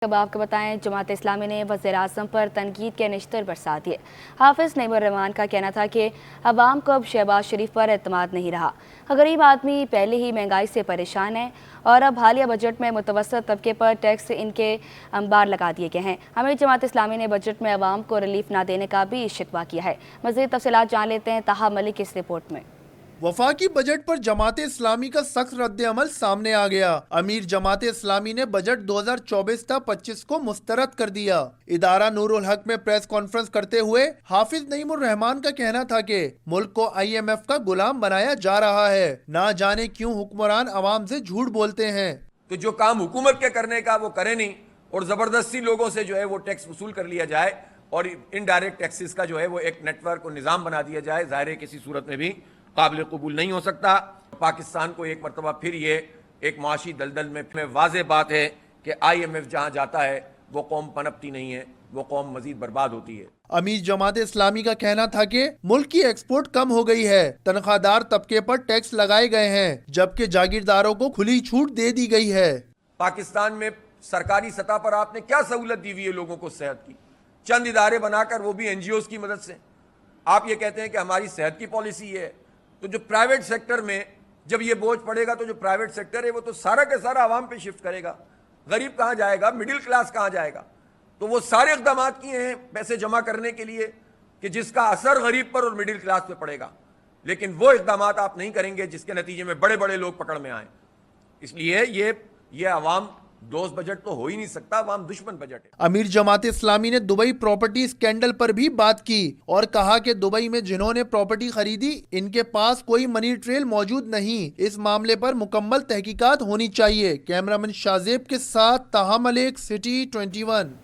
اب آپ کو بتائیں جماعت اسلامی نے وزیر اعظم پر تنقید کے نشتر برسا دیے۔ حافظ نعیم الرحمان کا کہنا تھا کہ عوام کو اب شہباز شریف پر اعتماد نہیں رہا۔ غریب آدمی پہلے ہی مہنگائی سے پریشان ہے اور اب حالیہ بجٹ میں متوسط طبقے پر ٹیکس ان کے انبار لگا دیے گئے ہیں۔ امیر جماعت اسلامی نے بجٹ میں عوام کو ریلیف نہ دینے کا بھی شکوہ کیا ہے۔ مزید تفصیلات جان لیتے ہیں طاہا ملک اس رپورٹ میں۔ وفاقی بجٹ پر جماعت اسلامی کا سخت رد عمل سامنے آ گیا۔ امیر جماعت اسلامی نے بجٹ 2024 تا 25 کو مسترد کر دیا۔ ادارہ نور الحق میں پریس کانفرنس کرتے ہوئے حافظ نعیم الرحمان کا کہنا تھا کہ ملک کو IMF کا غلام بنایا جا رہا ہے۔ نہ جانے کیوں حکمران عوام سے جھوٹ بولتے ہیں۔ تو جو کام حکومت کے کرنے کا وہ کرے نہیں اور زبردستی لوگوں سے جو ہے وہ ٹیکس وصول کر لیا جائے اور انڈائریکٹ ٹیکسز کا جو ہے وہ ایک نیٹ ورک اور نظام بنا دیا جائے، ظاہر ہے کسی صورت میں بھی قابل قبول نہیں ہو سکتا۔ پاکستان کو ایک مرتبہ پھر یہ ایک معاشی دلدل میں واضح بات ہے کہ IMF جہاں جاتا ہے وہ قوم پنپتی نہیں ہے، وہ قوم مزید برباد ہوتی ہے۔ امیر جماعت اسلامی کا کہنا تھا کہ ملک کی ایکسپورٹ کم ہو گئی ہے، تنخواہ دار طبقے پر ٹیکس لگائے گئے ہیں جبکہ جاگیرداروں کو کھلی چھوٹ دے دی گئی ہے۔ پاکستان میں سرکاری سطح پر آپ نے کیا سہولت دی ہوئی ہے لوگوں کو صحت کی؟ چند ادارے بنا کر، وہ بھی NGOs کی مدد سے۔ آپ یہ کہتے ہیں کہ ہماری صحت کی پالیسی ہے، تو جو پرائیویٹ سیکٹر میں جب یہ بوجھ پڑے گا تو جو پرائیویٹ سیکٹر ہے وہ تو سارا کے سارا عوام پہ شفٹ کرے گا۔ غریب کہاں جائے گا؟ مڈل کلاس کہاں جائے گا؟ تو وہ سارے اقدامات کیے ہیں پیسے جمع کرنے کے لیے کہ جس کا اثر غریب پر اور مڈل کلاس پہ پڑے گا، لیکن وہ اقدامات آپ نہیں کریں گے جس کے نتیجے میں بڑے بڑے لوگ پکڑ میں آئیں۔ اس لیے یہ عوام دوست بجٹ تو ہو ہی نہیں سکتا، عوام دشمن بجٹ ہے۔ امیر جماعت اسلامی نے دبئی پراپرٹی اسکینڈل پر بھی بات کی اور کہا کہ دبئی میں جنہوں نے پراپرٹی خریدی ان کے پاس کوئی منی ٹریل موجود نہیں، اس معاملے پر مکمل تحقیقات ہونی چاہیے۔ کیمرامین شاہ زیب کے ساتھ طاہا ملک، سٹی 21۔